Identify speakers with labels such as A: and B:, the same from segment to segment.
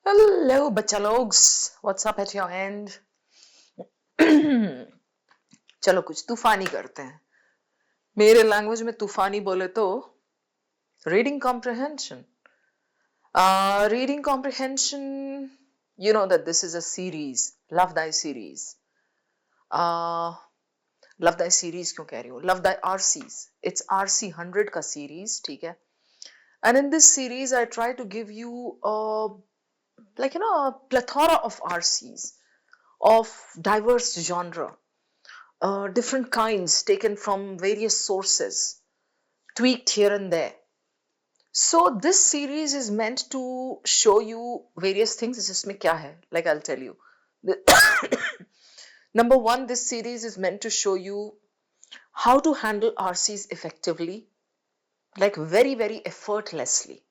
A: Hello, बच्चा logs. What's up at your end? चलो कुछ तूफानी करते हैं. मेरे लैंग्वेज में तूफानी बोले तो reading comprehension. Reading comprehension, you know that this is a series, Love Thy series. Love Thy series क्यों कह रही हूँ? Love Thy RCs. It's RC 100 का series, ठीक है? And in this series, I try to give you a plethora of RCs of diverse genre, different kinds taken from various sources, tweaked here and there. So this series is meant to show you various things. इसमें क्या है? Like I'll tell you. Number one, this series is meant to show you how to handle RCs effectively, like very, very effortlessly.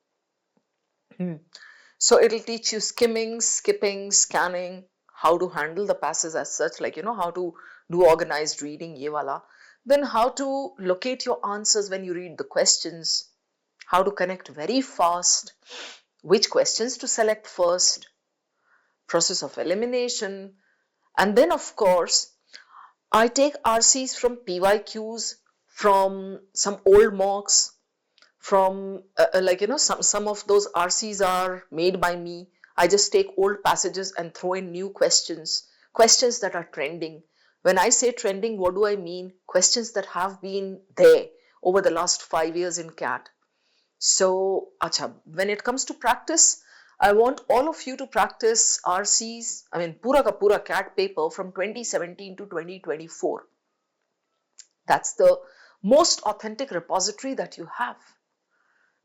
A: So it'll teach you skimming, skipping, scanning, how to handle the passes as such, like, how to do organized reading, ye wala. Then how to locate your answers when you read the questions, how to connect very fast, which questions to select first, process of elimination. And then, of course, I take RCs from PYQs, from some old mocks, from some of those RCs are made by me. I just take old passages and throw in new questions that are trending. When I say trending, what do I mean? Questions that have been there over the last 5 years in CAT. So, acha, when it comes to practice, I want all of you to practice RCs, I mean, pura ka pura CAT paper from 2017 to 2024. That's the most authentic repository that you have.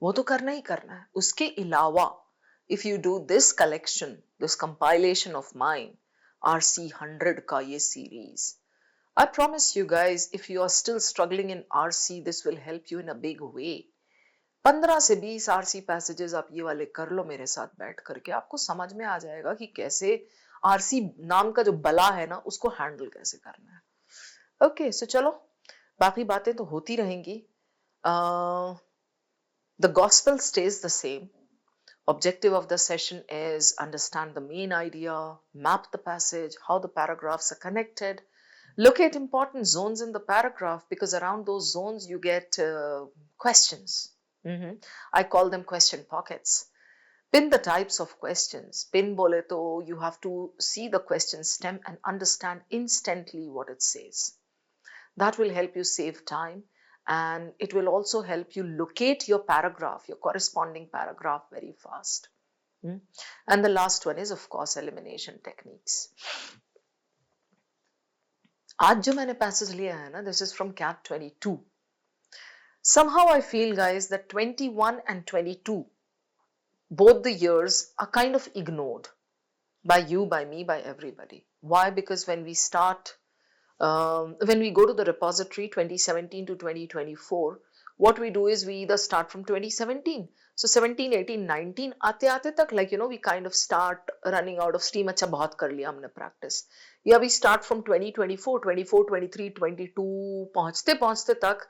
A: वो तो करना ही करना है. उसके अलावा, if you do this collection, this compilation of mine, RC 100 का ये series, I promise you guys, if you are still struggling in RC, this will help you in a big way. 15 से 20 RC passages आप ये वाले कर लो मेरे साथ बैठ करके, आपको समझ में आ जाएगा कि कैसे RC नाम का जो बला है ना, उसको हैंडल कैसे करना है. ओके, सो चलो, बाकी बातें तो होती रहेंगी. The gospel stays the same. Objective of the session is understand the main idea, map the passage, how the paragraphs are connected, locate important zones in the paragraph, because around those zones you get questions. I call them question pockets. Pin the types of questions. Pin bole to you have to see the question stem and understand instantly what it says. That will help you save time, and it will also help you locate your paragraph, your corresponding paragraph, very fast. And the last one is, of course, elimination techniques. आज जो मैंने passage लिया है ना, this is from CAT 22. Somehow I feel, guys, that 21 and 22, both the years are kind of ignored by you, by me, by everybody. Why? Because when we start when we go to the repository 2017 to 2024, what we do is we either start from 2017. So 17, 18, 19 आते आते तक, like, we kind of start running out of steam. अच्छा, बहुत कर लिया हमने practice. या we start from 2024, 24, 23, 22 पहुंचते पहुंचते तक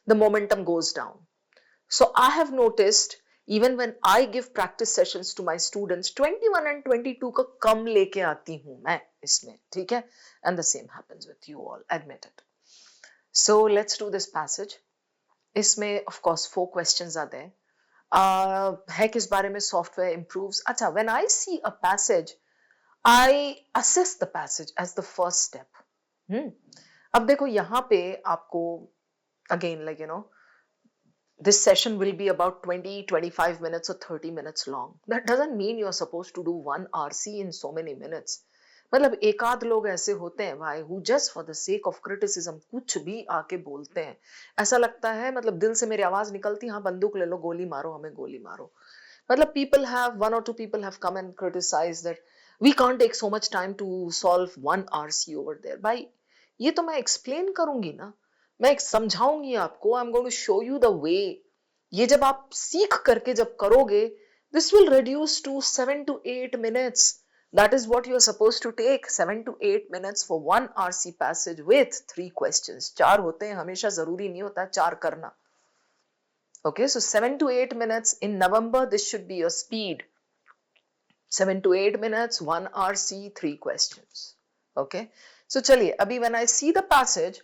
A: the momentum goes down. So I have noticed, even when I give practice sessions to my students, 21 and 22 का कम लेके आती हूँ मैं इसमें, ठीक है? And the same happens with you all, admit it. So let's do this passage. इसमें, of course, 4 questions are there. है किस बारे में? Software improves. अच्छा, when I see a passage, I assess the passage as the first step. अब देखो यहाँ पे आपको, again, like, this session will be about 20, 25 minutes or 30 minutes long. That doesn't mean you're supposed to do one RC in so many minutes. मतलब एक आध लोग ऐसे होते हैं भाई, who just for the sake of criticism कुछ भी आके बोलते हैं. ऐसा लगता है, मतलब दिल से मेरी आवाज निकलती, हाँ बंदूक ले लो, गोली मारो, हमें गोली मारो. मतलब people have, 1 or 2 people have come and criticized that we can't take so much time to solve one RC over there. भाई ये तो मैं explain करूंगी ना, मैं समझाऊंगी आपको. I am going to show you the way. ये जब आप सीख करके जब करोगे, this will reduce to 7 to 8 minutes. That is what you are supposed to take, 7 to 8 minutes for one RC passage with 3 questions. 4 होते हैं, हमेशा जरूरी नहीं होता 4 करना. Okay, so 7 to 8 minutes in November, this should be your speed. 7 to 8 minutes, 1 hour, see 3 questions. Okay. So चलिए अभी when I see the passage,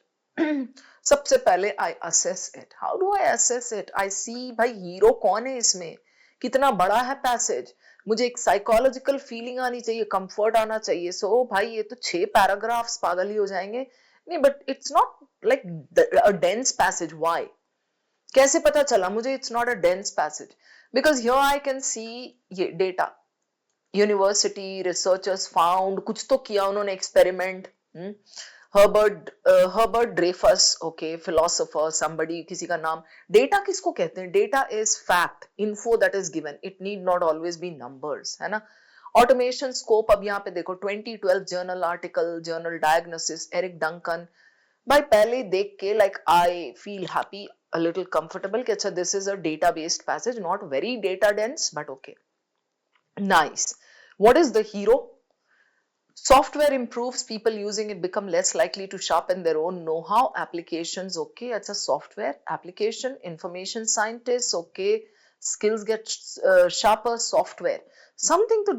A: सबसे पहले I assess it. How do I assess it? I see भाई hero कौन है इसमें, कितना बड़ा है पैसेज, मुझे एक साइकोलॉजिकल फीलिंग आनी चाहिए, कंफर्ट आना चाहिए. सो भाई ये तो 6 पैराग्राफ्स पागल ही हो जाएंगे. नहीं, but it's not like a dense passage. Why? कैसे पता चला मुझे it's not a dense passage? Because here I can see ये डेटा, यूनिवर्सिटी रिसर्चर्स फाउंड, कुछ तो किया उन्होंने experiment. Herbert Dreifuss, okay, philosopher, somebody, किसी का नाम. डेटा किसको कहते हैं? Data is fact, info that is given. It need not always be numbers, है ना. ऑटोमेशन स्कोप, अब यहाँ पे देखो 2012 journal article, journal diagnosis, Eric Duncan. भाई पहले देख के like I feel happy, a little comfortable कि अच्छा this is a data based passage, not very data dense, but okay, nice. What is the hero? Software improves, people using it become less likely to sharpen their own know-how. Applications, okay, it's a software application. Information scientists, okay, skills get sharper. Software, something to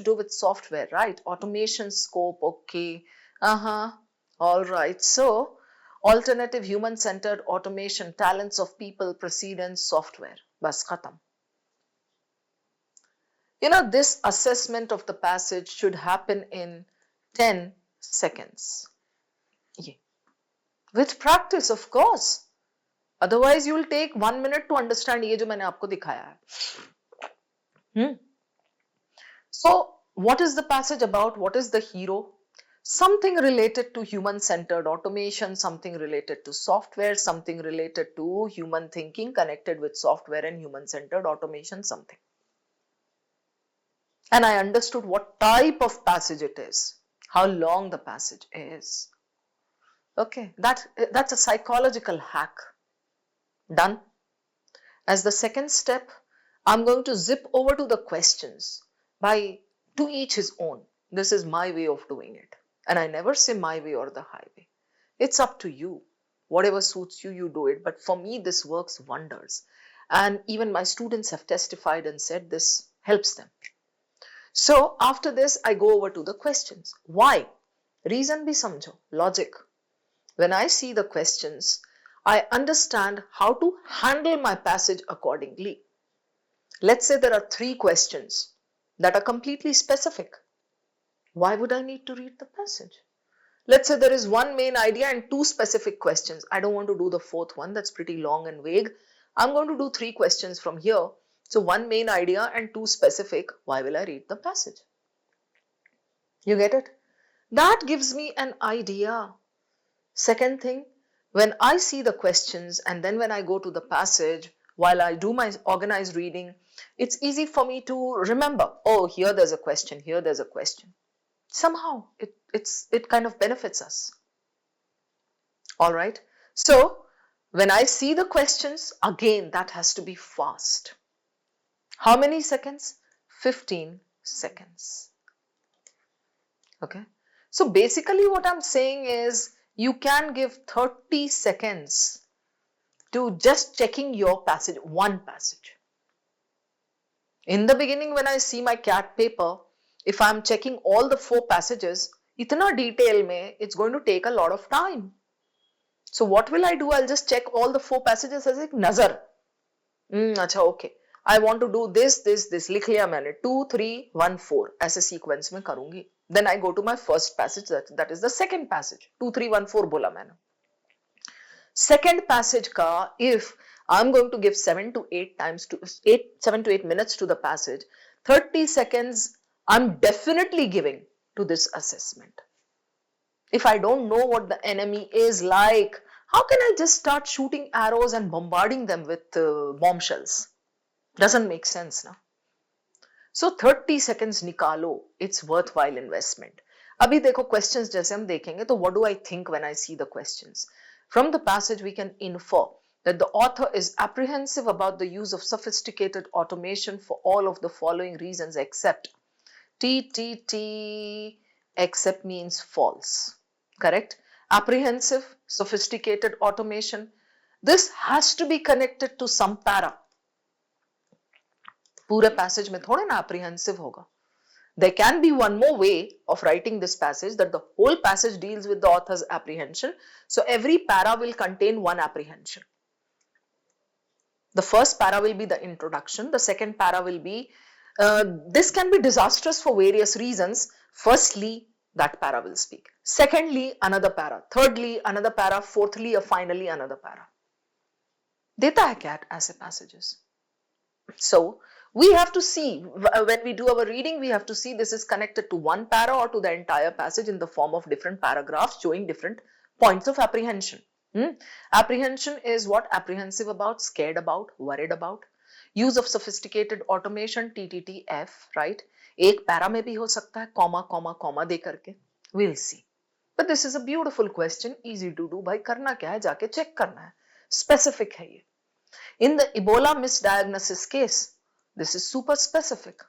A: do with software, right? Automation scope, okay, all right. So alternative human-centered automation, talents of people, precedence, software. Bas khatam. You know, this assessment of the passage should happen in 10 seconds. Yeah. With practice, of course. Otherwise, you will take 1 minute to understand ये जो मैंने आपको दिखाया है. So, what is the passage about? What is the hero? Something related to human-centered automation, something related to software, something related to human thinking connected with software and human-centered automation, something. And I understood what type of passage it is, how long the passage is. Okay, that's a psychological hack. Done. As the second step, I'm going to zip over to the questions. By to each his own. This is my way of doing it. And I never say my way or the highway. It's up to you. Whatever suits you, you do it. But for me, this works wonders. And even my students have testified and said this helps them. So after this, I go over to the questions. Why? Reason bhi samjho. Logic. When I see the questions, I understand how to handle my passage accordingly. Let's say there are 3 questions that are completely specific. Why would I need to read the passage? Let's say there is 1 main idea and 2 specific questions. I don't want to do the 4th one. That's pretty long and vague. I'm going to do 3 questions from here. So 1 main idea and 2 specific. Why will I read the passage? You get it? That gives me an idea. Second thing, when I see the questions and then when I go to the passage, while I do my organized reading, it's easy for me to remember, oh, here there's a question, here there's a question. Somehow it kind of benefits us. All right. So when I see the questions, again, that has to be fast. How many seconds? 15 seconds. Okay. So basically what I'm saying is you can give 30 seconds to just checking your passage, one passage. In the beginning, when I see my CAT paper, if I'm checking all the 4 passages, itna detail mein, it's going to take a lot of time. So what will I do? I'll just check all the 4 passages as ek nazar. Acha, okay. I want to do this. Likh liya maine. 2, 3, 1, 4. ऐसे sequence में करूँगी. Then I go to my first passage. That is the second passage. 2, 3, 1, 4 बोला मैंने. Second passage ka, if I'm going to give 7 to 8 minutes to the passage, 30 seconds I'm definitely giving to this assessment. If I don't know what the enemy is like, how can I just start shooting arrows and bombarding them with bombshells? Doesn't make sense, na? So 30 seconds nikalo, it's worthwhile investment. Abhi dekho questions jaise hum dekhenge, to what do I think when I see the questions? From the passage we can infer that the author is apprehensive about the use of sophisticated automation for all of the following reasons except except means false. Correct? Apprehensive, sophisticated automation. This has to be connected to some para. पूरे passage में थोड़े ना apprehensive होगा. There can be one more way of writing this passage, that the whole passage deals with the author's apprehension. So every para will contain one apprehension. The first para will be the introduction. The second para will be, this can be disastrous for various reasons. Firstly, that para will speak. Secondly, another para. Thirdly, another para. Fourthly, or finally, another para. देता है CAT ऐसे passages. So we have to see, when we do our reading, we have to see this is connected to one para or to the entire passage in the form of different paragraphs showing different points of apprehension. Apprehension is what? Apprehensive about, scared about, worried about. Use of sophisticated automation, TTTF, right? एक para में भी हो सकता है, comma, comma, comma दे करके. We'll see. But this is a beautiful question, easy to do. भाई करना क्या है? जाके check करना है. Specific है ये. In the Ebola misdiagnosis case, this is super specific.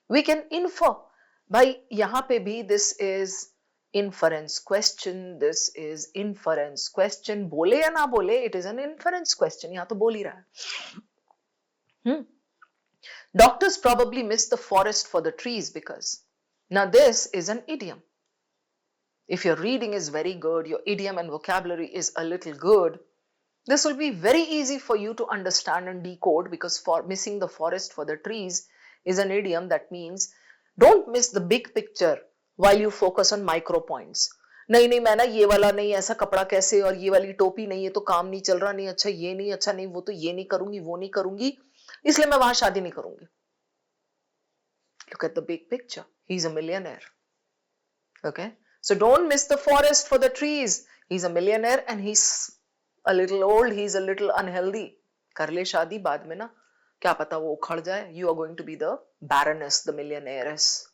A: We can infer. भाई यहाँ पे भी this is inference question. This is inference question. बोले या ना बोले, it is an inference question. यहाँ तो बोल ही रहा है. Doctors probably miss the forest for the trees because. Now this is an idiom. If your reading is very good, your idiom and vocabulary is a little good, this will be very easy for you to understand and decode, because for missing the forest for the trees is an idiom that means don't miss the big picture while you focus on micro points. नहीं नहीं मैं ना ये वाला नहीं, ऐसा कपड़ा कैसे, और ये वाली टोपी नहीं, ये तो काम नहीं चल रहा, नहीं अच्छा ये नहीं, अच्छा नहीं वो तो ये नहीं करूंगी, वो नहीं करूंगी, इसलिए मैं वहां शादी नहीं करूंगी. Look at the big picture. He's a millionaire. Okay, so don't miss the forest for the trees. He's a millionaire and he's a little old, he's a little unhealthy. कर ले शादी बाद में ना, क्या पता वो उखड़ जाए. You are going to be the baroness, the millionairess.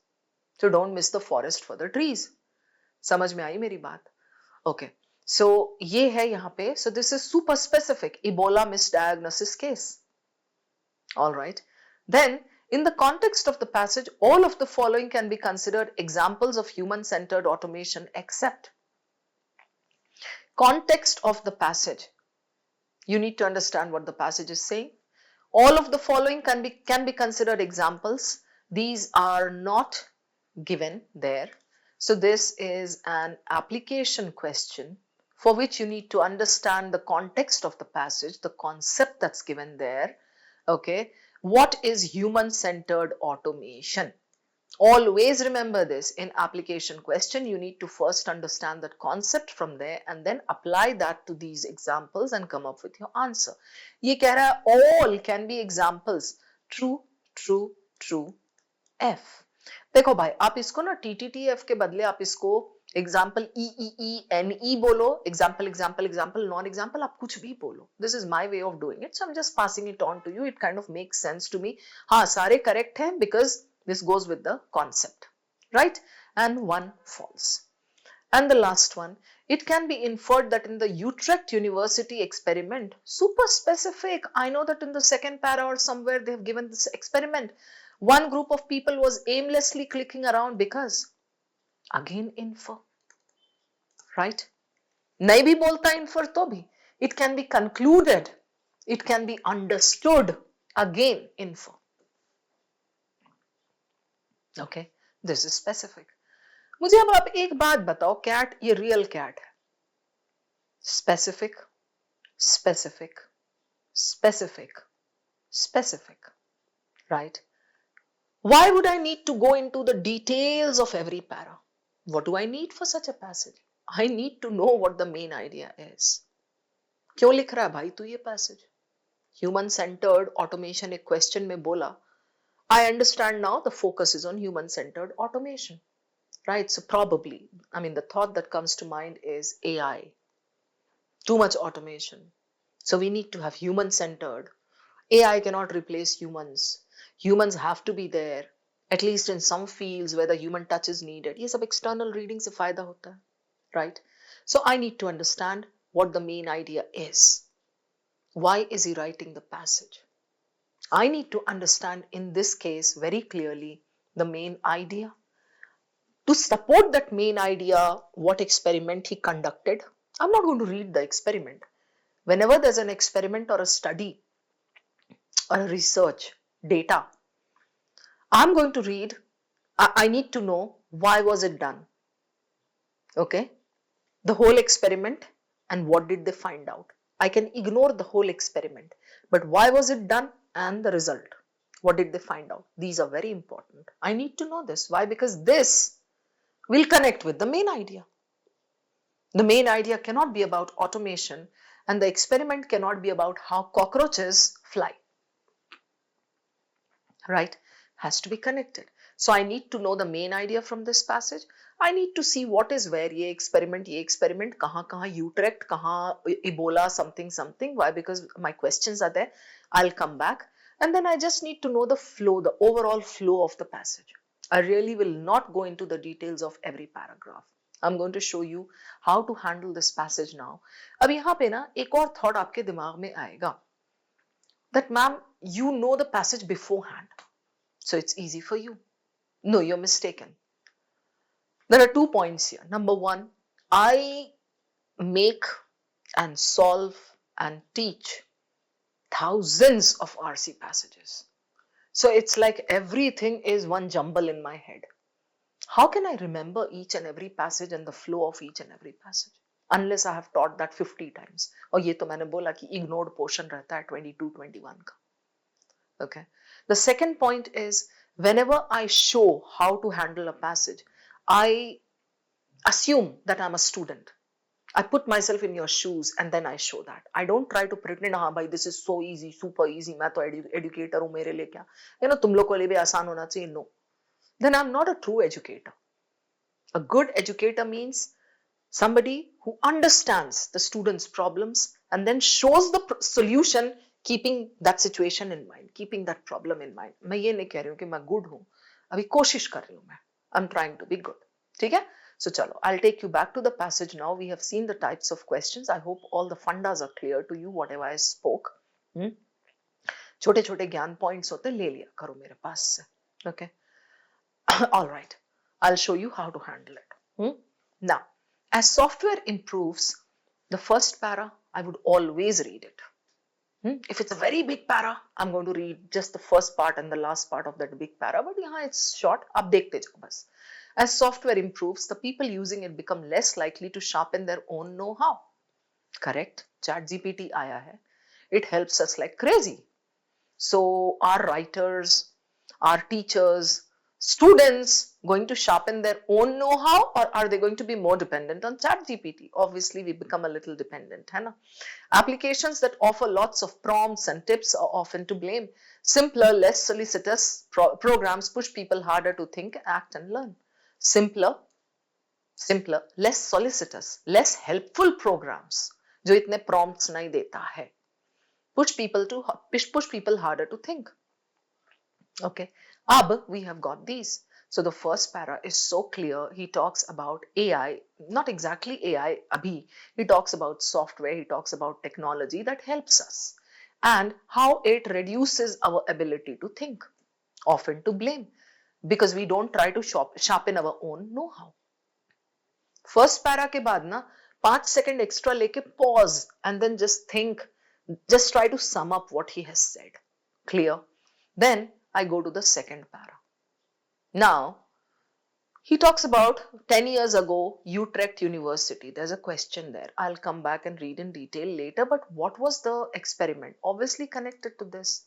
A: So don't miss the forest for the trees. समझ में आई मेरी बात? Okay. So ये है यहाँ पे. So this is super specific. Ebola misdiagnosis case. All right. Then in the context of the passage, all of the following can be considered examples of human-centered automation except. Context of the passage. You need to understand what the passage is saying. All of the following can be considered examples. These are not given there. So this is an application question for which you need to understand the context of the passage, the concept that's given there. Okay. What is human-centered automation? Always remember this. In application question, you need to first understand that concept from there and then apply that to these examples and come up with your answer. ये कह रहा है all can be examples. True, true, true, F. देखो भाई, आप इसको ना TTTF के बदले आप इसको example EEENE बोलो, example, example, example, non-example, आप कुछ भी बोलो. This is my way of doing it. So I'm just passing it on to you. It kind of makes sense to me. हाँ, सारे correct हैं because this goes with the concept, right? And one false. And the last one, it can be inferred that in the Utrecht University experiment, super specific. I know that in the second para or somewhere they have given this experiment. One group of people was aimlessly clicking around because, again infer, right? नहीं भी बोलता infer तो भी. It can be concluded. It can be understood. Again infer. Okay, this is specific. मुझे अब आप एक बात बताओ, cat ये real cat है. Specific, specific, specific, specific, right? Why would I need to go into the details of every para? What do I need for such a passage? I need to know what the main idea is. क्यों लिख रहा है भाई तू ये passage? Human-centered automation एक question में बोला. I understand now the focus is on human-centered automation, right? So probably, I mean, the thought that comes to mind is AI. Too much automation. So we need to have human-centered. AI cannot replace humans. Humans have to be there, at least in some fields where the human touch is needed. ये सब external reading से फायदा होता है, right? So I need to understand what the main idea is. Why is he writing the passage? I need to understand in this case very clearly the main idea. To support that main idea, what experiment he conducted. I'm not going to read the experiment. Whenever there's an experiment or a study or a research, data, I'm going to read. I need to know why was it done. Okay, the whole experiment and what did they find out. I can ignore the whole experiment, but why was it done and the result. What did they find out? These are very important. I need to know this. Why? Because this will connect with the main idea. The main idea cannot be about automation, and the experiment cannot be about how cockroaches fly. Right? Has to be connected. So I need to know the main idea from this passage. I need to see what is where ye experiment, kahan Utrecht, kahan Ebola, something. Why? Because my questions are there. I'll come back. And then I just need to know the flow, the overall flow of the passage. I really will not go into the details of every paragraph. I'm going to show you how to handle this passage now. अब यहाँ पे ना एक और thought आपके दिमाग में आएगा that ma'am, you know the passage beforehand, so it's easy for you. No, you're mistaken. There are 2 points here. Number one, I make and solve and teach thousands of RC passages. So it's like everything is one jumble in my head. How can I remember each and every passage and the flow of each and every passage? Unless I have taught that 50 times. और ये तो मैंने बोला कि ignored portion रहता है 22, 21 का. Okay. The second point is, whenever I show how to handle a passage, I assume that I'm a student. I put myself in your shoes and then I show that. I don't try to pretend, हाँ भाई, this is so easy, super easy, मैं तो educator हूँ, मेरे लिए क्या? तुम लोग को लिए भी आसान होना चाहिए. No. Then I'm not a true educator. A good educator means somebody who understands the student's problems and then shows the solution, keeping that situation in mind, keeping that problem in mind. मैं ये नहीं कह रही हूँ कि मैं good हूँ, अभी कोशिश कर रही हूँ मैं. I'm trying to be good. ठीक है? So चलो, I'll take you back to the passage now. We have seen the types of questions. I hope all the fundas are clear to you, whatever I spoke. छोटे छोटे ज्ञान points होते ले लिया करो मेरे पास से. Okay? All right. I'll show you how to handle it. Now, as software improves, the first para, I would always read it. If it's a very big para, I'm going to read just the first part and the last part of that big para. But yeah, it's short. Ab dekhte jao bas. As software improves, the people using it become less likely to sharpen their own know-how. Correct? ChatGPT aaya hai. It helps us like crazy. So our writers, our teachers, students going to sharpen their own know-how, or are they going to be more dependent on ChatGPT? Obviously, we become a little dependent. Hai na? Applications that offer lots of prompts and tips are often to blame. Simpler, less solicitous programs push people harder to think, act and learn. Simpler, less solicitous, less helpful programs जो इतने prompts नहीं देता है, push people harder to think. Okay, अब we have got these. So the first para is so clear. He talks about AI, not exactly AI abhi. He talks about software, he talks about technology that helps us and how it reduces our ability to think, often to blame, because we don't try to sharpen our own know-how. First para के बाद ना 5 second extra लेके pause and then just think, just try to sum up what he has said. Clear? Then I go to the second para. Now, he talks about 10 years ago, Utrecht University. There's a question there. I'll come back and read in detail later. But what was the experiment? Obviously connected to this.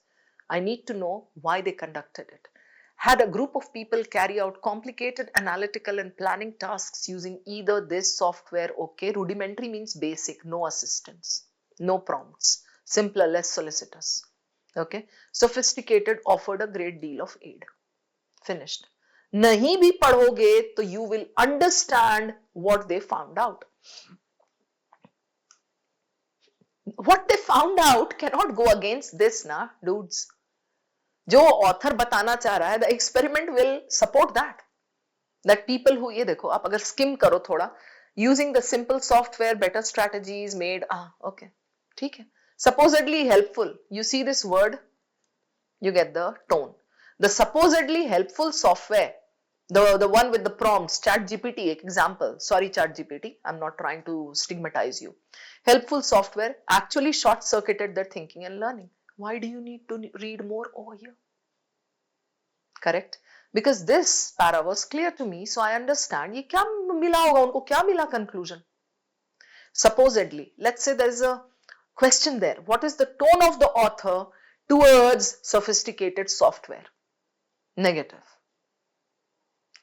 A: I need to know why they conducted it. Had a group of people carry out complicated analytical and planning tasks using either this software, okay, rudimentary means basic, no assistance, no prompts, simpler, less solicitous, okay, sophisticated, offered a great deal of aid. Finished. नहीं भी पढ़ोगे तो you will understand what they found out. What they found out cannot go against this, na, dudes. जो author बताना चाह रहा है, the experiment will support that. That people who, ये देखो, आप अगर skim करो थोड़ा, using the simple software, better strategies made, okay, ठीक है. Supposedly helpful. You see this word, you get the tone. The supposedly helpful software, the one with the prompts, ChatGPT, example. Sorry, ChatGPT, I'm not trying to stigmatize you. Helpful software actually short-circuited their thinking and learning. Why do you need to read more over here? correct? Because this para was clear to me, so I understand ये क्या मिला होगा उनको, क्या मिला conclusion. Supposedly, let's say there is a question there. What is the tone of the author towards sophisticated software? Negative.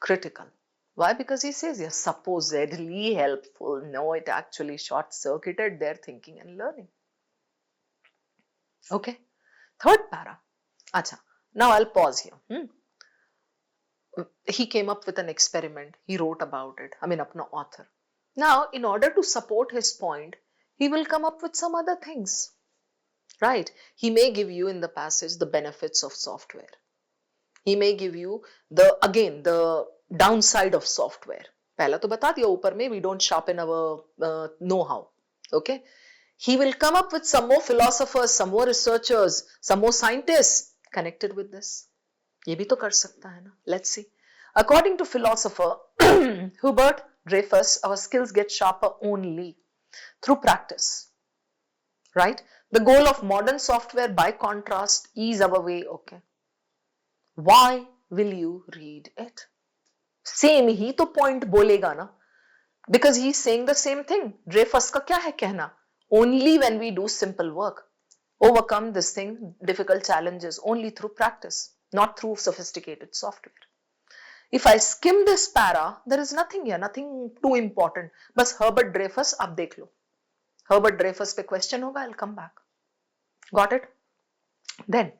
A: Critical. Why? Because he says yes, supposedly helpful. No, it actually short-circuited their thinking and learning. Okay. Third para. Acha. Now I'll pause here. He came up with an experiment. He wrote about it. I mean, apna author. Now, in order to support his point, he will come up with some other things. Right? He may give you in the passage the benefits of software. He may give you the downside of software. पहला तो बता दिया ऊपर में, we don't sharpen our know-how. Okay? He will come up with some more philosophers, some more researchers, some more scientists connected with this. ये भी तो कर सकता है ना. Let's see. According to philosopher Hubert Dreyfus, our skills get sharper only through practice. Right? The goal of modern software, by contrast, is our way. Okay. Why will you read it? Same ही तो point बोलेगा ना. Because he's saying the same thing. Dreyfus का क्या है कहना? Only when we do simple work. Overcome this thing, difficult challenges, only through practice, not through sophisticated software. If I skim this para, there is nothing here, nothing too important. बस Herbert Dreyfus आप देख लो. Herbert Dreyfus पे question होगा, I'll come back. Got it? Then,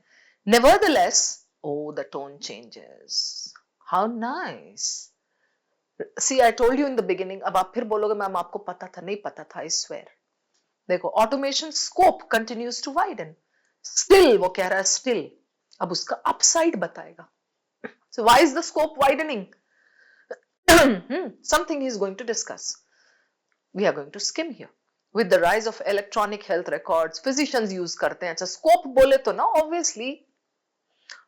A: nevertheless, oh, the tone changes. How nice. See, I told you in the beginning, अब आप फिर बोलोगे ma'am आपको पता था, नहीं पता था, I swear. देखो, automation scope continues to widen. Still, वो कह रहा है still. अब उसका upside बताएगा. So why is the scope widening? Something he is going to discuss. We are going to skim here. With the rise of electronic health records, physicians use करते हैं. अच्छा, scope बोले तो ना, obviously,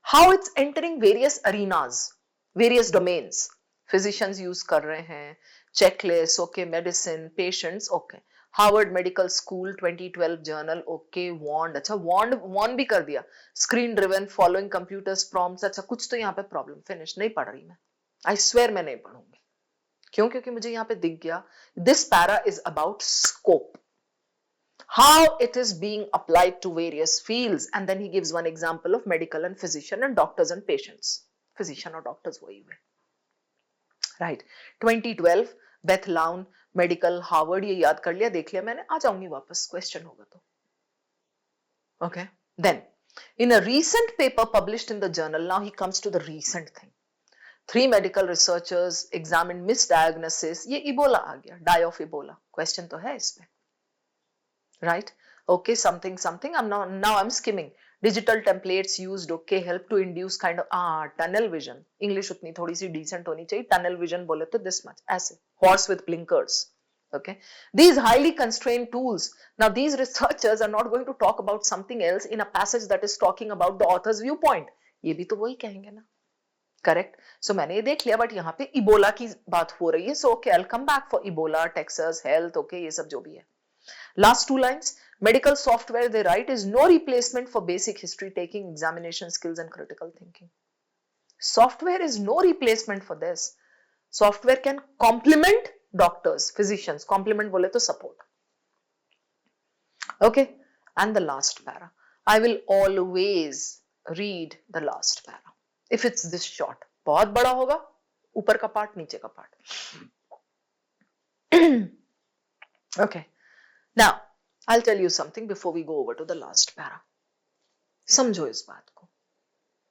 A: how it's entering various arenas, various domains. Physicians use कर रहे हैं. Checklist, okay. Medicine, patients, okay. Harvard Medical School 2012 journal, okay. Wand, अच्छा wand भी कर दिया. Screen driven, following computers prompts, अच्छा कुछ तो यहाँ पे problem. Finish, नहीं पढ़ रही मैं. I swear मैं नहीं पढ़ूंगी. क्यों? क्योंकि मुझे यहाँ पे दिख गया. This para is about scope. How it is being applied to various fields, and then he gives one example of medical and physician and doctors and patients. Physician or doctors वही हुए. Right. 2012 Beth Lown medical Harvard ये याद कर लिया, देख लिया मैंने, आ जाऊंगी वापस क्वेश्चन होगा तो. Okay. Then in a recent paper published in the journal, now he comes to the recent thing. 3 medical researchers examined misdiagnosis. ये इबोला आ गया, die of Ebola. Question तो है इसमें. Right? Okay, something. Now I'm skimming. Digital templates used, okay, help to induce kind of tunnel vision. English उतनी थोड़ी सी decent होनी चाहिए. Tunnel vision बोले तो this much. ऐसे horse with blinkers. Okay. These highly constrained tools. Now these researchers are not going to talk about something else in a passage that is talking about the author's viewpoint. ये भी तो वही कहेंगे ना. Correct. So मैंने ये देख लिया, but यहाँ पे इबोला की बात हो रही है. So okay, I'll come back for Ebola, Texas, health, okay, ये सब जो भी है. Last 2 lines. Medical software, they write, is no replacement for basic history taking, examination skills and critical thinking. Software is no replacement for this. Software can complement doctors, physicians. Complement bole to support. Okay. And the last para. I will always read the last para. If it's this short. बहुत बड़ा होगा, ऊपर का part, नीचे का part. Okay. Now, I'll tell you something before we go over to the last para. समझो इस बात को.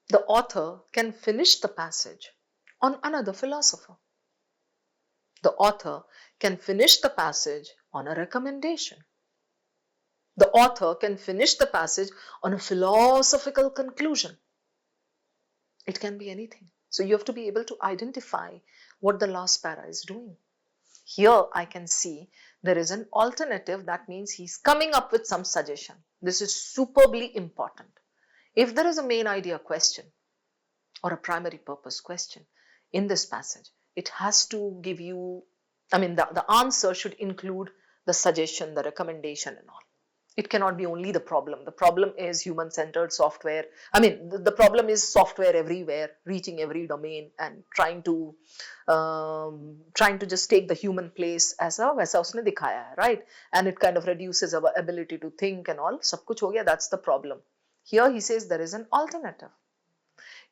A: The author can finish the passage on another philosopher. The author can finish the passage on a recommendation. The author can finish the passage on a philosophical conclusion. It can be anything. So you have to be able to identify what the last para is doing. Here I can see there is an alternative. That means he's coming up with some suggestion. This is superbly important. If there is a main idea question or a primary purpose question in this passage, it has to give you, the answer should include the suggestion, the recommendation and all. It cannot be only the problem. The problem is human-centered software. I mean, the problem is software everywhere, reaching every domain and trying to just take the human place ऐसा वैसा उसने दिखाया है, right? And it kind of reduces our ability to think and all. सब कुछ हो गया. That's the problem. Here he says there is an alternative.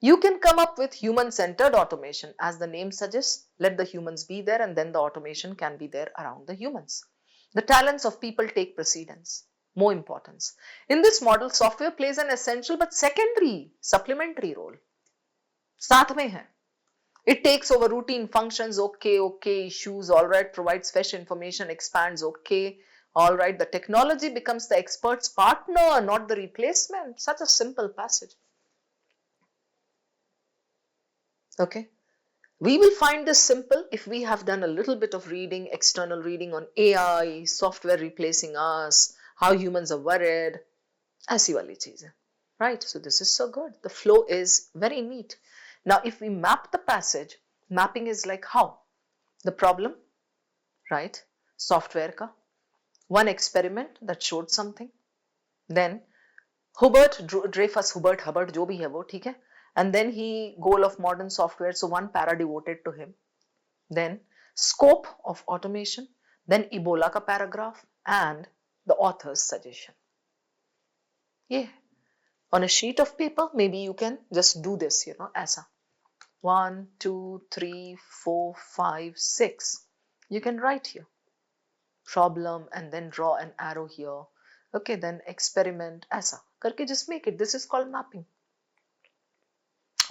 A: You can come up with human-centered automation. As the name suggests, let the humans be there and then the automation can be there around the humans. The talents of people take precedence, more importance. In this model, software plays an essential but secondary, supplementary role. साथ में है. It takes over routine functions, okay, issues, all right, provides fresh information, expands, okay, all right. The technology becomes the expert's partner, not the replacement. Such a simple passage. Okay. We will find this simple if we have done a little bit of reading, external reading on AI, software replacing us, how humans are worried, ऐसी वाली चीजें, right? So this is so good. The flow is very neat. Now, if we map the passage, mapping is like how? The problem, right? Software ka. One experiment that showed something. Then Hubert, Dreyfus, Hubert, Hubbard, जो भी है वो, ठीक है? And then goal of modern software, so one para devoted to him. Then scope of automation, then Ebola ka paragraph and the author's suggestion. Yeah. On a sheet of paper, maybe you can just do this, ऐसा. 1, 2, 3, 4, 5, 6. You can write here. Problem and then draw an arrow here. Okay, then experiment, ऐसा. करके just make it. This is called mapping.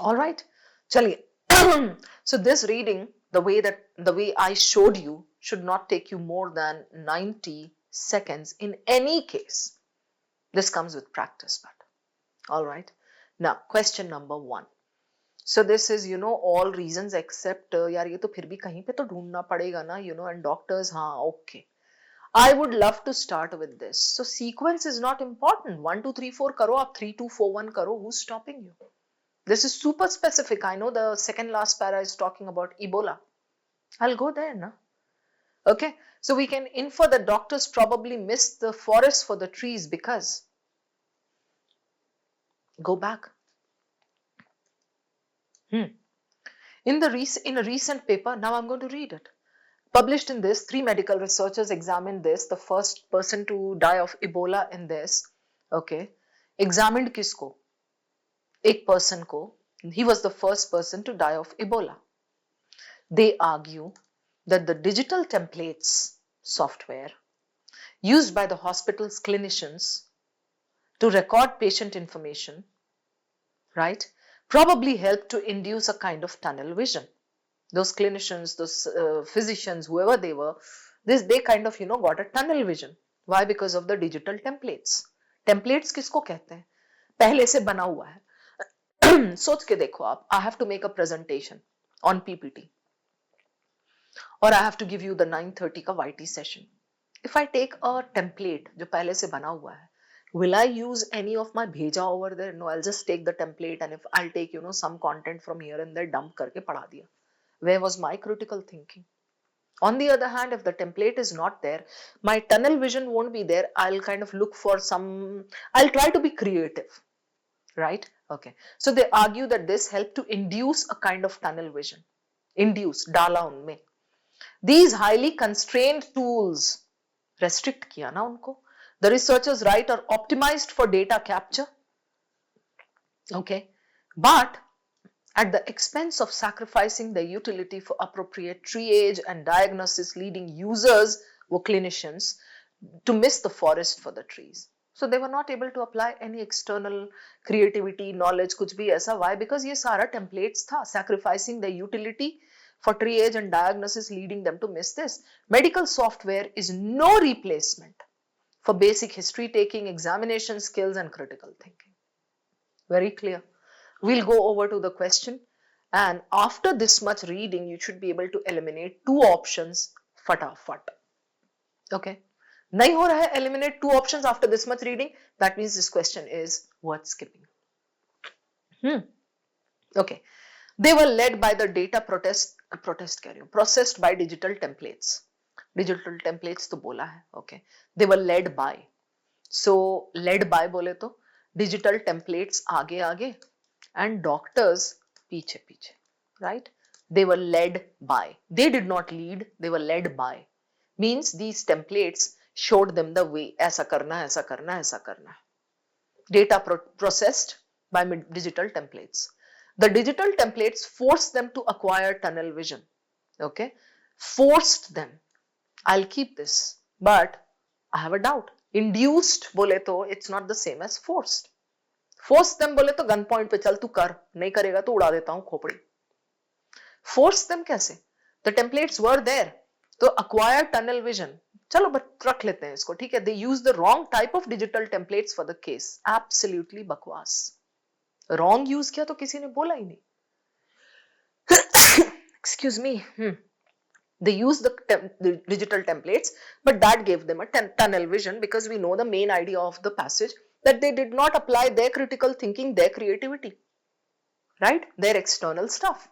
A: All right. चलिए. So this reading, the way I showed you, should not take you more than 90 seconds in any case. This comes with practice, but all right. Now, question number 1. So this is, all reasons except, यार ये तो फिर भी कहीं पे तो ढूंढना पड़ेगा ना, and doctors, हाँ, okay. I would love to start with this. So sequence is not important. 1, 2, 3, 4 करो, आप 3, 2, 4, 1 करो. Who's stopping you? This is super specific. I know the second last para is talking about Ebola. I'll go there now. Okay. So we can infer that doctors probably missed the forest for the trees because. Go back. In a recent paper, now I'm going to read it. Published in this, 3 medical researchers examined this. The first person to die of Ebola in this, okay, examined किसको? एक person को. He was the first person to die of Ebola. They argue that the digital templates software used by the hospital's clinicians to record patient information, right, probably helped to induce a kind of tunnel vision. Those clinicians, those physicians, whoever they were, they kind of, got a tunnel vision. Why? Because of the digital templates. Templates किसको कहते हैं? पहले से बना हुआ है. सोच के देखो आप. I have to make a presentation on PPT. Or I have to give you the 9:30 का YT session. If I take a template जो पहले से बना हुआ है, will I use any of my bheja over there? No, I'll just take the template and if I'll take, some content from here and there, dump करके पढ़ा दिया. Where was my critical thinking? On the other hand, if the template is not there, my tunnel vision won't be there. I'll kind of look for I'll try to be creative, right? Okay. So they argue that this helped to induce a kind of tunnel vision. Induce, डाला उनमें. These highly constrained tools, restrict किया ना उनको. The researchers write are optimized for data capture. Okay. But at the expense of sacrificing their utility for appropriate triage and diagnosis, leading users or clinicians to miss the forest for the trees. So they were not able to apply any external creativity, knowledge, कुछ भी ऐसा. Why? Because ये सारा templates था, sacrificing their utility for triage and diagnosis, leading them to miss this. Medical software is no replacement for basic history taking, examination skills and critical thinking. Very clear. We'll go over to the question, and after this much reading, you should be able to eliminate 2 options फटाफट. Okay. नहीं हो रहा है eliminate 2 options after this much reading, that means this question is worth skipping. Okay. They were led by the data processed by digital templates. Digital templates तो बोला है. Okay. They were led by. So led by बोले तो digital templates आगे आगे and doctors पीछे पीछे, right? They were led by. They did not lead, they were led by. Means these templates showed them the way. ऐसा करना, ऐसा करना, ऐसा करना. Data processed by digital templates. The digital templates forced them to acquire tunnel vision. Okay? Forced them. I'll keep this. But I have a doubt. Induced बोले तो it's not the same as forced. Force them बोले तो gun point पे चल तू कर, नहीं करेगा तो उड़ा देता हूं खोपड़ी. Force them कैसे? The templates were there. तो acquire tunnel vision. चलो बट रख लेते हैं इसको, ठीक है. They use the wrong type of digital templates for the case. Absolutely बकवास. Wrong use किया तो किसी ने बोला ही नहीं. Excuse me. They used the digital templates, but that gave them a tunnel vision because we know the main idea of the passage, that they did not apply their critical thinking, their creativity, right? Their external stuff.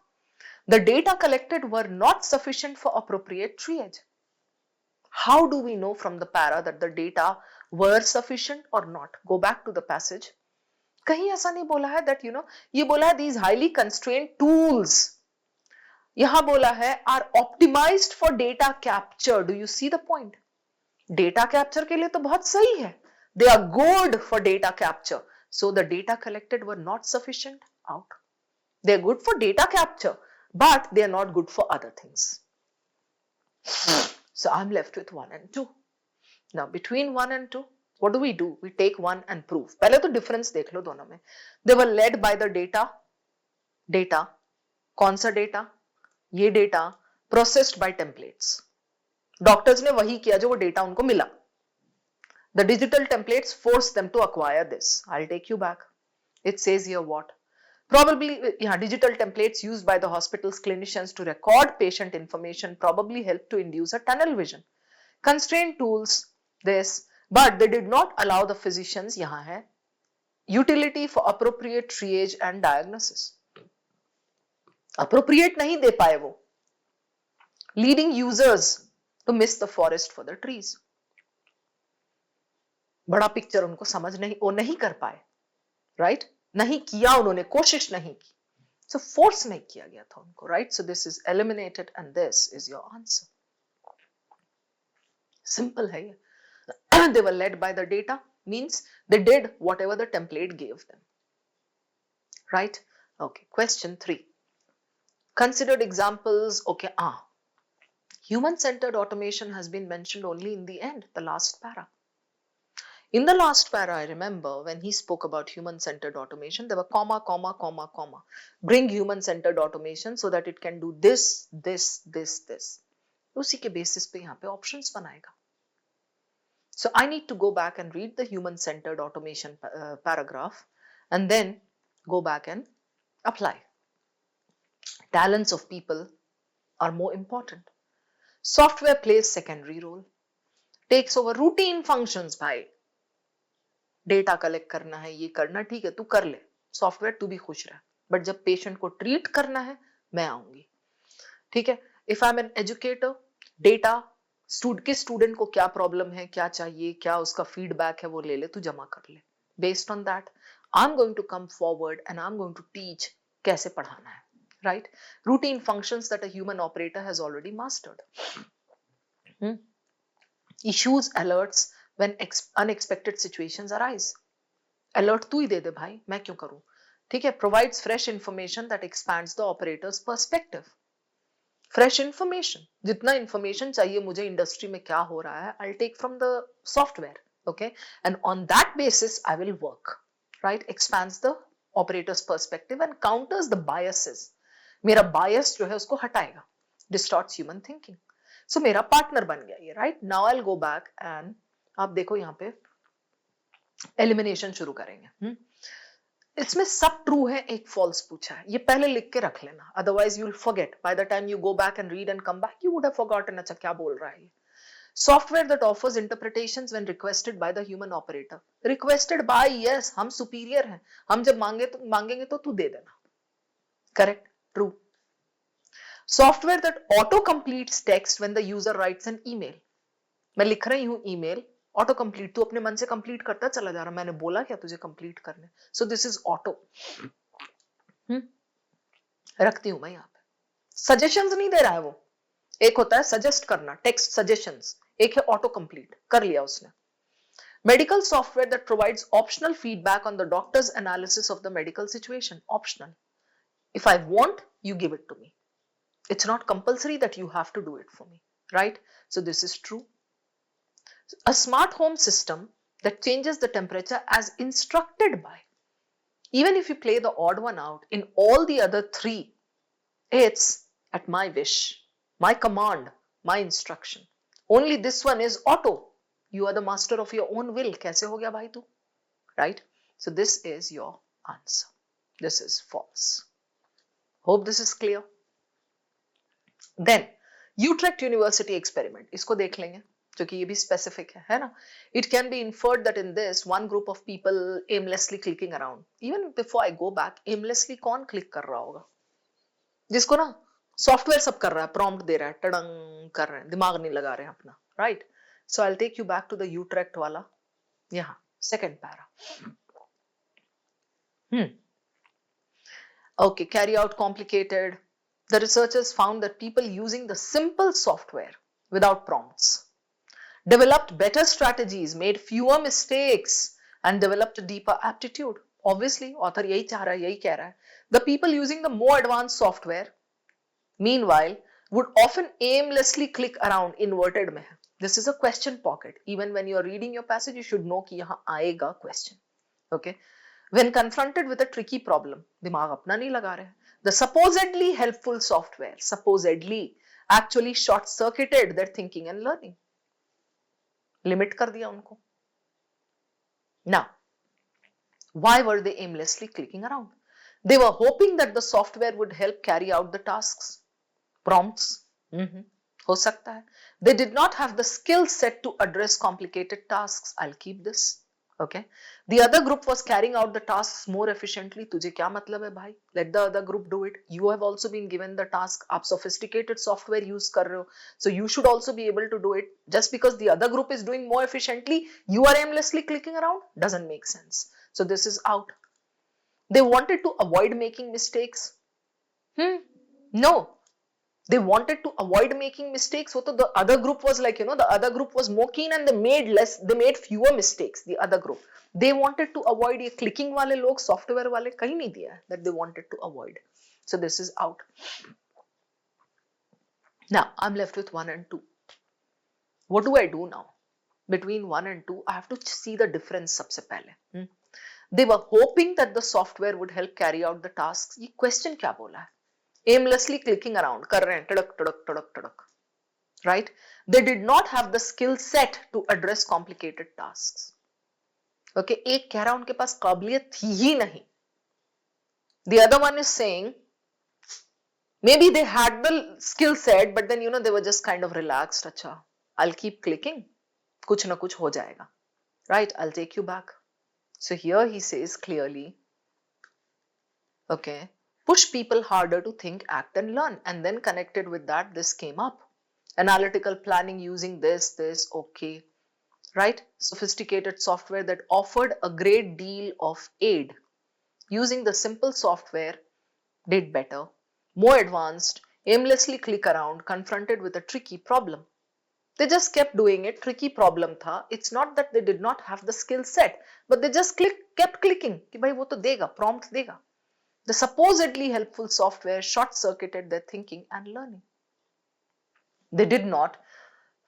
A: The data collected were not sufficient for appropriate triage. How do we know from the para that the data were sufficient or not? Go back to the passage. कहीं ऐसा नहीं बोला है that ये बोला है these highly constrained tools. यहां बोला है are optimized for data capture. Do you see the point? Data capture के लिए तो बहुत सही है. They are good for data capture. So the data collected were not sufficient. Out. They are good for data capture, but they are not good for other things. So I'm left with 1 and 2. Now between 1 and 2, what do? We take 1 and prove. पहले तो difference देख लो दोनों में. They were led by the data. Data. कौन सा data? ये data processed by templates. Doctors ने वही किया जो वो डेटा उनको मिला. The digital templates force them to acquire this. I will take you back. It says here what? Probably, yeah, digital templates used by the hospital's clinicians to record patient information probably helped to induce a tunnel vision. Constrained tools, this, but they did not allow the physicians, yahan hai, utility for appropriate triage and diagnosis. Appropriate नहीं दे पाए वो. Leading users to miss the forest for the trees. बड़ा picture उनको समझ नहीं, वो नहीं कर पाए, right? नहीं किया उन्होंने, कोशिश नहीं की. So force नहीं किया गया था उनको, right? So this is eliminated and this is your answer. Simple है ये. They were led by the data, means they did whatever the template gave them, right? Okay, question 3. Considered examples. Okay, human-centered automation has been mentioned only in the end, the last para. In the last para, I remember when he spoke about human-centered automation, there were comma, comma, comma, comma. Bring human-centered automation so that it can do this, this, this, this. उसी के basis पे यहाँ पे options बनाएगा. So I need to go back and read the human-centered automation paragraph and then go back and apply. Talents of people are more important. Software plays secondary role. Takes over routine functions भाई. Data collect करना है, ये करना, ठीक है तू कर ले. Software तू भी खुश रह. But जब patient को treat करना है, मैं आऊंगी. ठीक है. If I'm an educator, data किस student को क्या problem है, क्या चाहिए, क्या उसका feedback है, वो ले ले, तू जमा कर ले. Based on that, I'm going to come forward and I'm going to teach कैसे पढ़ाना है. Right? Routine functions that a human operator has already mastered. Issues, alerts when unexpected situations arise. Alert तू ही दे दे भाई, मैं क्यों करूं? ठीक है. Provides fresh information that expands the operator's perspective. Fresh information. जितना information चाहिए मुझे इंडस्ट्री में क्या हो रहा है, I'll take from the software. Okay? And on that basis, I will work. Right? Expands the operator's perspective and counters the biases. मेरा bias जो है उसको हटाएगा. Distorts human thinking. So मेरा पार्टनर बन गया ये, right? Now I'll go back and आप देखो यहाँ पे एलिमिनेशन शुरू करेंगे. इसमें सब ट्रू है, एक फॉल्स पूछा है. ये पहले लिख के रख लेना, otherwise you will forget. By the time you go back and read and come back, you would have forgotten. अच्छा क्या बोल रहा है ये? Software that offers interpretations when requested by the human operator. Requested by, yes, हम superior हैं. हम जब मांगेंगे तो तू दे देना. Correct? True. Software that auto completes text when the user writes an email. मैं लिख रही हूं email, ऑटो कंप्लीट, तू अपने मन से कंप्लीट करता चला जा रहा, मैंने बोला क्या तुझे कंप्लीट करने, सो दिस इज ऑटो। रखती हूं मैं यहाँ पे, सजेशंस नहीं दे रहा है वो, एक होता है सजेस्ट करना, टेक्स्ट सजेशंस, एक है ऑटो कंप्लीट, कर लिया उसने। Medical software that provides optional feedback on the doctor's analysis of the medical situation. Optional. If I want, you give it to me. It's not compulsory that you have to do it for me, right? So this is true. A smart home system that changes the temperature as instructed by. Even if you play the odd one out, in all the other three, it's at my wish, my command, my instruction. Only this one is auto. You are the master of your own will. कैसे हो गया भाई तू? Right? So this is your answer. This is false. Hope this is clear. Then Utrecht University experiment. इसको देख लेंगे, जो कि ये भी specific है ना? It can be inferred that in this one group of people aimlessly clicking around. Even before I go back, aimlessly कौन click कर रहा होगा? जिसको ना सॉफ्टवेयर सब कर रहा है, प्रॉम्प्ट दे रहा है, टडंग कर रहे हैं, दिमाग नहीं लगा रहे हैं अपना, right? So I will take you back to the Utrecht वाला, यहाँ second para. Okay, carry out complicated. The researchers found that people using the simple software without prompts developed better strategies, made fewer mistakes, and developed a deeper aptitude. Obviously, author यही चाह रहा है, यही कह रहा है. The people using the more advanced software, meanwhile, would often aimlessly click around inverted में. This is a question pocket. Even when you are reading your passage, you should know कि यहाँ आएगा question. Okay. When confronted with a tricky problem, दिमाग अपना नहीं लगा रहे. The supposedly helpful software, supposedly, actually short-circuited their thinking and learning. Limit कर दिया उनको. Now, why were they aimlessly clicking around? They were hoping that the software would help carry out the tasks. Prompts. हो सकता है. They did not have the skill set to address complicated tasks. I'll keep this. Okay. The other group was carrying out the tasks more efficiently. तुझे क्या मतलब है भाई? Let the other group do it. You have also been given the task. आप sophisticated software use कर रहे हो. So you should also be able to do it. Just because the other group is doing more efficiently, you are aimlessly clicking around? Doesn't make sense. So this is out. They wanted to avoid making mistakes. No. They wanted to avoid making mistakes. So the other group was like, the other group was more keen and they made fewer mistakes, the other group. They wanted to avoid ये clicking वाले लोग, software वाले कहीं नहीं दिया है that they wanted to avoid. So this is out. Now I'm left with 1 and 2. What do I do now? Between 1 and 2, I have to see the difference सबसे पहले. They were hoping that the software would help carry out the tasks. ये question क्या बोला है? Aimlessly clicking around, कर रहे हैं, टड़क टड़क टड़क टड़क, right? They did not have the skill set to address complicated tasks. Okay, एक कह रहा उनके पास काबिलियत थी ही नहीं. The other one is saying maybe they had the skill set, but then they were just kind of relaxed. अच्छा, I'll keep clicking, कुछ ना कुछ हो जाएगा, right? I'll take you back. So here he says clearly, okay. Push people harder to think, act and learn, and then connected with that, this came up. Analytical planning using this, okay, right? Sophisticated software that offered a great deal of aid. Using the simple software did better. More advanced, aimlessly click around, confronted with a tricky problem. They just kept doing it, tricky problem tha. It's not that they did not have the skill set, but they just kept clicking. कि भाई वो तो देगा, prompt देगा. The supposedly helpful software short-circuited their thinking and learning. They did not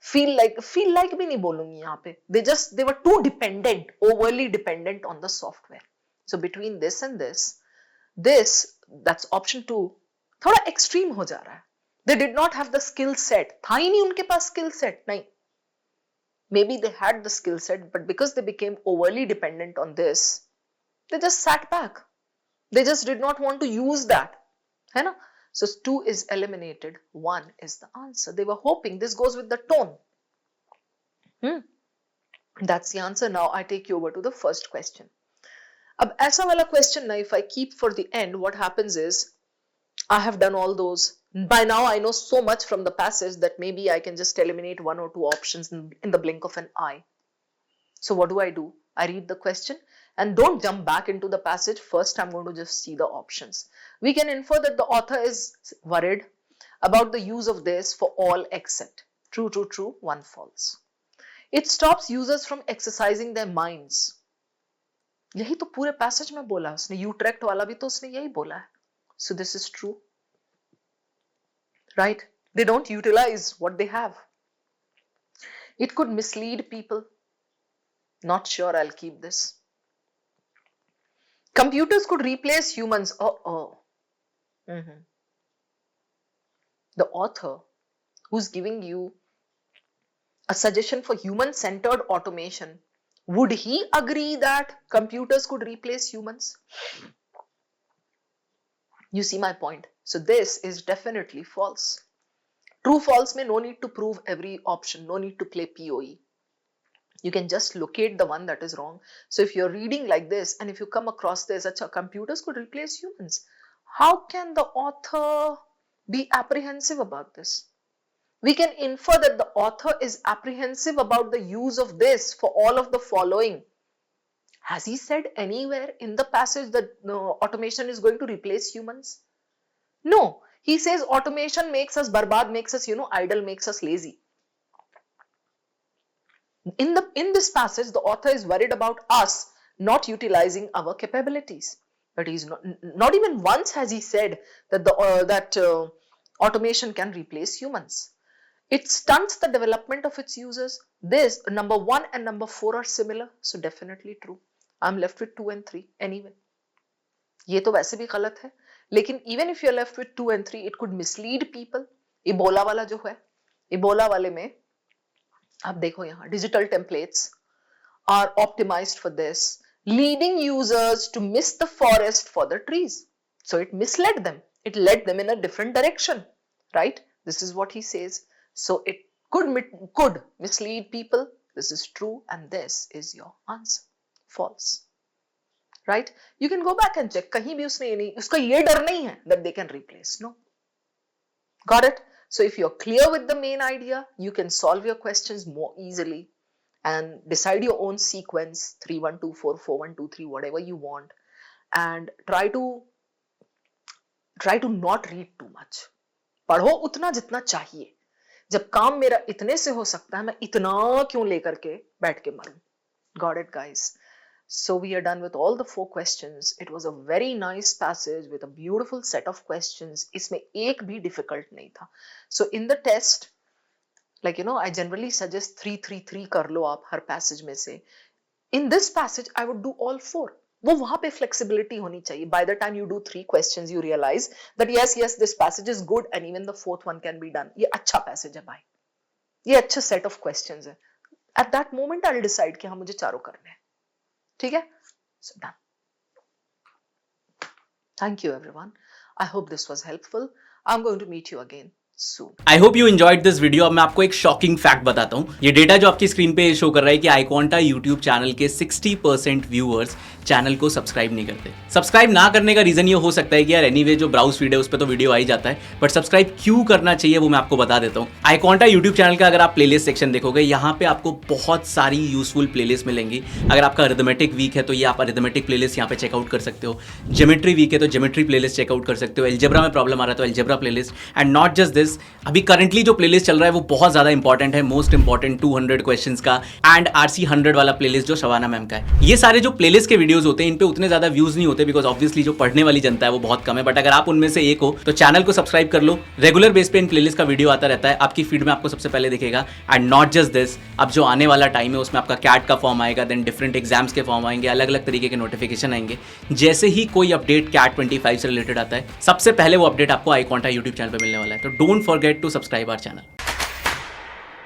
A: feel like भी नहीं बोलूंगी यहाँ पे. They were too dependent, overly dependent on the software. So between this and this, that's option 2, थोड़ा extreme हो जा रहा है. They did not have the skill set. था ही नहीं उनके पास skill set, नहीं. Maybe they had the skill set, but because they became overly dependent on this, they just sat back. They just did not want to use that. है ना? So 2 is eliminated. 1 is the answer. They were hoping. This goes with the tone. That's the answer. Now I take you over to the first question. अब ऐसा वाला question ना, if I keep for the end, what happens is, I have done all those. By now I know so much from the passage that maybe I can just eliminate 1 or 2 options in the blink of an eye. So what do? I read the question and don't jump back into the passage. First, I'm going to just see the options. We can infer that the author is worried about the use of this for all except. True, true, true, one false. It stops users from exercising their minds. यही तो पूरे passage में बोला उसने, Utrecht वाला भी तो उसने यही बोला है. So this is true. Right? They don't utilize what they have. It could mislead people. Not sure I'll keep this. Computers could replace humans. The author who's giving you a suggestion for human-centered automation, would he agree that computers could replace humans? You see my point. So this is definitely false. True, false में no need to prove every option, no need to play POE. You can just locate the one that is wrong. So if you're reading like this and if you come across this, computers could replace humans. How can the author be apprehensive about this? We can infer that the author is apprehensive about the use of this for all of the following. Has he said anywhere in the passage that automation is going to replace humans? No. He says automation makes us barbad, makes us, idle, makes us lazy. In this passage, the author is worried about us not utilizing our capabilities. But he's not even once has he said that automation can replace humans. It stunts the development of its users. This number 1 and number 4 are similar, so definitely true. I'm left with 2 and 3 anyway. ये तो वैसे भी गलत है, लेकिन even if you're left with 2 and 3, it could mislead people. Ebola वाला जो है, इबोला वाले में आप देखो यहाँ digital templates are optimized for this, leading users to miss the forest for the trees. So it misled them. It led them in a different direction, right? This is what he says. So it could mislead people. This is true and this is your answer. False. Right? You can go back and check. कहीं भी उसका ये डर नहीं है that they can replace. No. Got it? So if you're clear with the main idea, you can solve your questions more easily and decide your own sequence, 3, 1, 2, 4, 4, 1, 2, 3, whatever you want, and try to not read too much. पढ़ो उतना जितना चाहिए. जब काम मेरा इतने से हो सकता है, मैं इतना क्यों लेकर के बैठ के मरूं? Got it, guys? So we are done with all the 4 questions. It was a very nice passage with a beautiful set of questions. इसमें एक भी difficult नहीं था. So in the test, I generally suggest 3, 3, 3 कर लो आप हर passage में से. In this passage, I would do all 4. वो वहां पे flexibility होनी चाहिए. By the time you do 3 questions, you realize that yes, this passage is good and even the 4th one can be done. ये अच्छा passage है भाई. ये अच्छा set of questions है. At that moment, I'll decide कि हाँ मुझे चारों करने हैं. ठीक है? So done. Thank you everyone. I hope this was helpful. I'm going to meet you again soon.
B: I hope you enjoyed this video. अब मैं आपको एक शॉकिंग फैक्ट बताता हूँ. ये डेटा जो आपकी स्क्रीन पे शो कर रहा है कि iQuanta YouTube चैनल के 60% व्यूअर्स चैनल को सब्सक्राइब नहीं करते. सब्सक्राइब ना करने का रीजन ये हो सकता है कि यार एनीवे जो ब्राउज फीड है उस पर तो वीडियो आ ही जाता है, बट सब्सक्राइब क्यों करना चाहिए वो मैं आपको बता देता हूँ. iQuanta YouTube चैनल का अगर आप प्लेलिस्ट सेक्शन देखोगे, यहाँ पे आपको बहुत सारी यूजफुल प्लेलिस्ट मिलेंगी. अगर आपका अरिथमेटिक वीक है तो ये आप अरिथमेटिक प्लेलिस्ट यहाँ पे चेकआउट कर सकते हो. ज्योमेट्री वीक है तो ज्योमेट्री प्लेलिस्ट चेकआउट कर सकते हो. एल्जेब्रा में प्रॉब्लम आ रहा है तो algebra playlist. And not just this, अभी करंटली जो प्लेलिस्ट चल रहा है वो बहुत ज्यादा इंपॉर्टेंट है, मोस्ट इंपॉर्टेंट 200 क्वेश्चंस का एंड RC 100 वाला प्लेलिस्ट जो शबाना मैम का है. ये सारे जो प्लेलिस्ट के वीडियोस होते हैं इन पे उतने ज्यादा व्यूज नहीं होते बिकॉज ऑब्वियसली जो पढ़ने वाली जनता है वो बहुत कम है. बट अगर आप उनमें से एक हो तो चैनल को सब्सक्राइब कर लो. रेगुलर बेस पे इन प्लेलिस्ट का वीडियो आता रहता है, आपकी फीड में आपको सबसे पहले दिखेगा. एंड नॉट जस्ट दिस, अब जो आने वाला टाइम है उसमें आपका कैट का फॉर्म आएगा, देन डिफरेंट एग्जाम्स के फॉर्म आएंगे, अलग अलग तरीके के नोटिफिकेशन आएंगे. जैसे ही कोई अपडेट कैट 25 से रिलेटेड आता है, सबसे पहले वो अपडेट आपको iQuanta YouTube चैनल पे मिलने वाला है. तो don't forget to subscribe our channel.